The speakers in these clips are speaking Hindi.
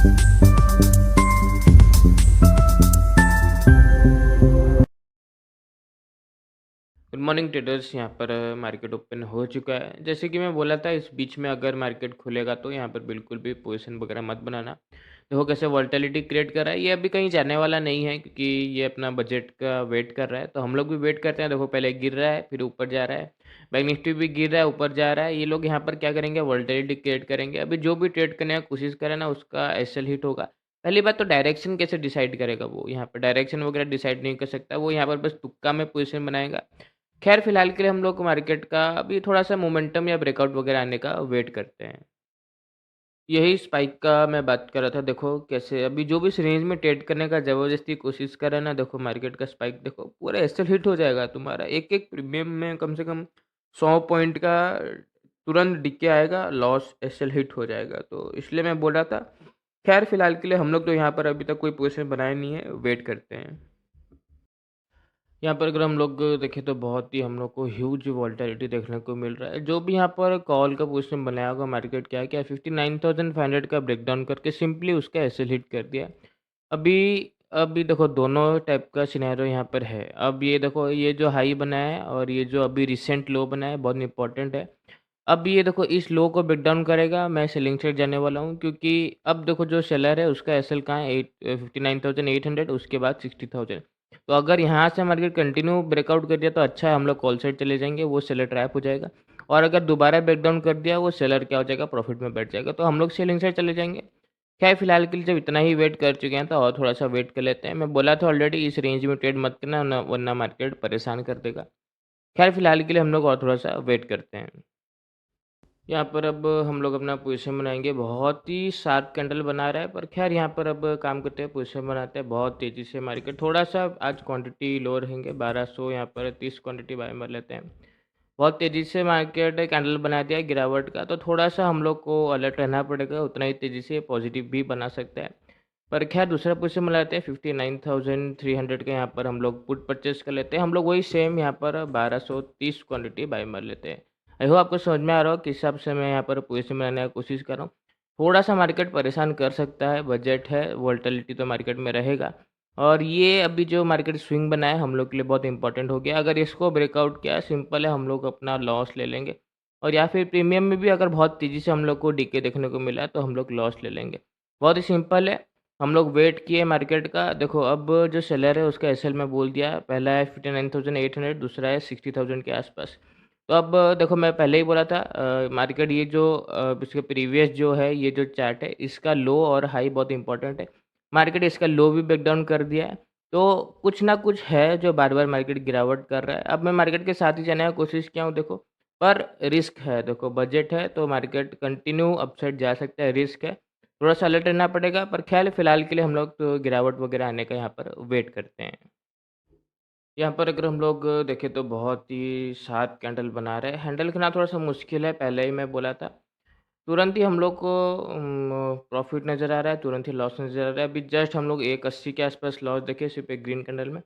Good morning traders. यहाँ पर मार्केट ओपन हो चुका है। जैसे कि मैं बोला था, इस बीच में अगर मार्केट खुलेगा तो यहाँ पर बिल्कुल भी पोजीशन वगैरह मत बनाना। देखो कैसे वॉलेटिलिटी क्रिएट कर रहा है। ये अभी कहीं जाने वाला नहीं है क्योंकि ये अपना बजट का वेट कर रहा है। तो हम लोग भी वेट करते हैं। देखो पहले गिर रहा है फिर ऊपर जा रहा है। बैंक निफ्टी भी गिर रहा है ऊपर जा रहा है। ये लोग यहाँ पर क्या करेंगे, वॉलेटिलिटी क्रिएट करेंगे। अभी जो भी ट्रेड करने की कोशिश करे ना, उसका एसएल हिट होगा। पहली बात तो डायरेक्शन कैसे डिसाइड करेगा, वो यहाँ पर डायरेक्शन वगैरह डिसाइड नहीं कर सकता। वो यहाँ पर बस तुक्का में पोजीशन बनाएगा। खैर फिलहाल के लिए हम लोग मार्केट का अभी थोड़ा-सा मोमेंटम या ब्रेकआउट वगैरह आने का वेट करते हैं। यही स्पाइक का मैं बात कर रहा था। देखो कैसे अभी जो भी इस रेंज में ट्रेड करने का ज़बरदस्ती कोशिश कर रहा है ना, देखो मार्केट का स्पाइक देखो पूरा एसएल हिट हो जाएगा तुम्हारा। एक-एक प्रीमियम में कम से कम 100 पॉइंट का तुरंत डिके आएगा, लॉस एसएल हिट हो जाएगा। तो इसलिए मैं बोल रहा था। खैर फिलहाल के लिए हम लोग तो यहाँ पर अभी तक कोई पोज़ीशन बनाए नहीं है, वेट करते हैं। यहाँ पर अगर हम लोग देखें तो बहुत ही हम लोग को ह्यूज वॉलेटिलिटी देखने को मिल रहा है। जो भी यहाँ पर कॉल का पोजीशन बनाया होगा, मार्केट क्या किया 59,500 का ब्रेकडाउन करके सिंपली उसका एसएल हिट कर दिया। अभी अभी देखो दोनों टाइप का सिनेरियो यहाँ पर है। अब ये देखो ये जो हाई बना है और ये जो अभी रिसेंट लो बना है बहुत इंपॉर्टेंट है। अब ये देखो इस लो को ब्रेक डाउन करेगा, मैं सेलिंग साइड जाने वाला हूँ क्योंकि अब देखो जो सेलर है उसका एसएल कहाँ है 59,800, उसके बाद 60,000। तो अगर यहाँ से मार्केट कंटिन्यू ब्रेकआउट कर दिया तो अच्छा है, हम लोग कॉल साइड चले जाएंगे, वो सेलर ट्रैप हो जाएगा। और अगर दोबारा ब्रेक डाउन कर दिया वो सेलर क्या हो जाएगा, प्रॉफिट में बैठ जाएगा, तो हम लोग सेलिंग साइड चले जाएंगे। खैर फिलहाल के लिए जब इतना ही वेट कर चुके हैं तो और थोड़ा सा वेट कर लेते हैं। मैं बोला था ऑलरेडी इस रेंज में ट्रेड मत करना वरना मार्केट परेशान कर देगा। खैर फिलहाल के लिए हम लोग और थोड़ा सा वेट करते हैं। यहाँ पर अब हम लोग अपना पोजीशन बनाएंगे। बहुत ही शार्प कैंडल बना रहा है, पर खैर यहाँ पर अब काम करते हैं, पोजीशन बनाते हैं। बहुत तेज़ी से मार्केट थोड़ा सा आज क्वांटिटी लो रहेंगे, 1200 यहाँ पर 30 क्वांटिटी बाय मार लेते हैं। बहुत तेज़ी से मार्केट कैंडल बना दिया है गिरावट का, तो थोड़ा सा हम लोग को अलर्ट रहना पड़ेगा। उतना ही तेज़ी से पॉजिटिव भी बना सकता है। पर खैर दूसरा पोजीशन बनाते हैं 59,300 का। यहाँ पर हम लोग पुट परचेस कर लेते हैं। हम लोग वही सेम यहाँ पर 1230 क्वांटिटी बाय मार लेते हैं। आई होप आपको समझ में आ रहा हो किस हिसाब से मैं यहाँ पर पोजीशन बनाने की कोशिश कर रहा हूँ। थोड़ा सा मार्केट परेशान कर सकता है, बजट है, वोलेटिलिटी तो मार्केट में रहेगा। और ये अभी जो मार्केट स्विंग बना है हम लोग के लिए बहुत इंपॉर्टेंट हो गया। अगर इसको ब्रेकआउट किया, सिंपल है, हम लोग अपना लॉस ले लेंगे। और या फिर प्रीमियम में भी अगर बहुत तेज़ी से हम लोग को डीके देखने को मिला तो हम लोग लॉस ले लेंगे। बहुत ही सिंपल है। हम लोग वेट किए मार्केट का। देखो अब जो सेलर है उसका एसएल में बोल दिया, पहला है 59,800, दूसरा है 60,000 के आसपास। तो अब देखो मैं पहले ही बोला था मार्केट ये जो इसके प्रीवियस जो है ये जो चार्ट है इसका लो और हाई बहुत इंपॉर्टेंट है। मार्केट इसका लो भी ब्रेक डाउन कर दिया है। तो कुछ ना कुछ है जो बार बार मार्केट गिरावट कर रहा है। अब मैं मार्केट के साथ ही जाने की कोशिश किया हूँ देखो, पर रिस्क है। देखो बजट है तो मार्केट कंटिन्यू अपसाइड जा सकता है, रिस्क है, थोड़ा सा अलर्ट रहना पड़ेगा। पर ख़ैर फिलहाल के लिए हम लोग तो गिरावट वगैरह आने का यहाँ पर वेट करते हैं। यहाँ पर अगर हम लोग देखें तो बहुत ही शार्प कैंडल बना रहे हैं। हैंडल करना थोड़ा सा मुश्किल है, पहले ही मैं बोला था। तुरंत ही हम लोग को प्रॉफिट नज़र आ रहा है, तुरंत ही लॉस नज़र आ रहा है। अभी जस्ट हम लोग 180 के आसपास लॉस देखे सिर्फ एक ग्रीन कैंडल में।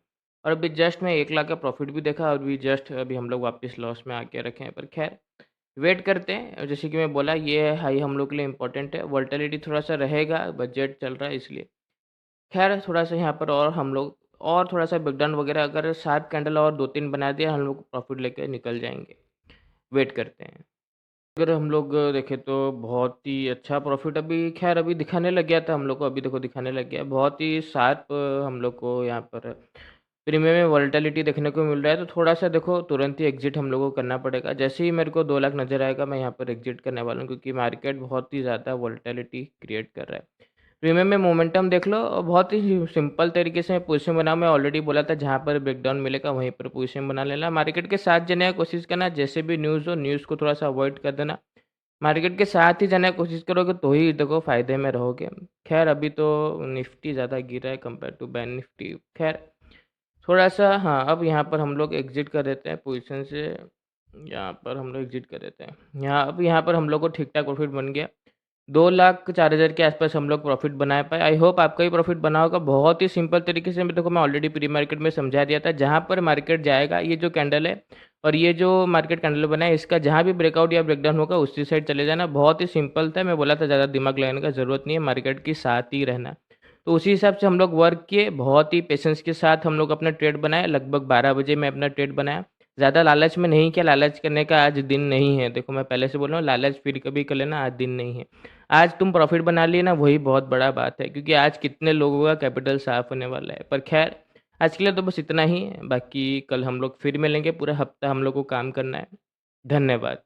और अभी जस्ट मैं 1 लाख का प्रॉफिट भी देखा और अभी जस्ट अभी हम लोग वापस लॉस में आके रखे हैं। पर खैर वेट करते हैं। जैसे कि मैं बोला ये हाई हम लोग के लिए इंपॉर्टेंट है। वोलेटिलिटी थोड़ा सा रहेगा, बजट चल रहा है इसलिए। खैर थोड़ा-सा यहाँ पर और हम लोग और थोड़ा-सा ब्रेकडाउन वगैरह अगर शार्प कैंडल और 2-3 बना दिया, हम लोग प्रॉफिट लेके निकल जाएँगे। वेट करते हैं। अगर हम लोग देखें तो बहुत ही अच्छा प्रॉफिट अभी खैर अभी दिखाने लग गया था हम लोग को, अभी देखो दिखाने लग गया है। बहुत ही शार्प हम लोग को यहाँ पर प्रीमियम में वोलेटिलिटी देखने को मिल रहा है, तो थोड़ा-सा देखो तुरंत ही एग्ज़िट हम लोगों को करना पड़ेगा। जैसे ही मेरे को 2 लाख नज़र आएगा, मैं यहाँ पर एग्ज़िट करने वाला हूँ क्योंकि मार्केट बहुत ही ज़्यादा वोलेटिलिटी क्रिएट कर रहा है। प्रीमियम में मोमेंटम देख लो और बहुत ही सिंपल तरीके से पोजीशन बनाओ। मैं ऑलरेडी बोला था जहाँ पर ब्रेकडाउन मिलेगा वहीं पर पोजीशन बना लेना। मार्केट के साथ जाने की कोशिश करना, जैसे भी न्यूज़ हो न्यूज़ को थोड़ा-सा अवॉइड कर देना। मार्केट के साथ ही जाने की कोशिश करोगे तो ही देखो फ़ायदे में रहोगे। ख़ैर अभी तो निफ्टी ज़्यादा गिरा है कंपेयर टू बैंक निफ्टी। ख़ैर थोड़ा-सा हाँ, अब यहाँ पर हम लोग एग्ज़िट कर देते हैं पोजीशन से। यहाँ पर हम लोग एग्ज़िट कर देते हैं। यहाँ अब यहाँ पर हम लोग को ठीक-ठाक प्रॉफ़िट बन गया। 2,04,000 के आसपास हम लोग प्रॉफिट बना पाए। आई होप आपका भी प्रॉफिट बना होगा। बहुत ही सिंपल तरीके से मैं देखो मैं ऑलरेडी प्री मार्केट में समझा दिया था। जहाँ पर मार्केट जाएगा, ये जो कैंडल है और ये जो मार्केट कैंडल बना है, इसका जहाँ भी ब्रेकआउट या ब्रेकडाउन होगा उसी साइड चले जाना। बहुत ही सिंपल था। मैं बोला था ज़्यादा दिमाग लगाने का ज़रूरत नहीं है, मार्केट के साथ ही रहना। तो उसी हिसाब से हम लोग वर्क किए, बहुत ही पेशेंस के साथ हम लोग अपना ट्रेड बनाए। लगभग 12 बजे मैं अपना ट्रेड बनाया। ज़्यादा लालच में नहीं किया, लालच करने का आज दिन नहीं है। देखो मैं पहले से बोल रहा हूँ, लालच फिर कभी कर लेना, आज दिन नहीं है। आज तुम प्रॉफिट बना लिए ना, वही बहुत बड़ा बात है, क्योंकि आज कितने लोगों का कैपिटल साफ होने वाला है। पर खैर, आज के लिए तो बस इतना ही है। बाकी कल हम लोग फिर मिलेंगे, पूरा हफ्ता हम लोग को काम करना है। धन्यवाद।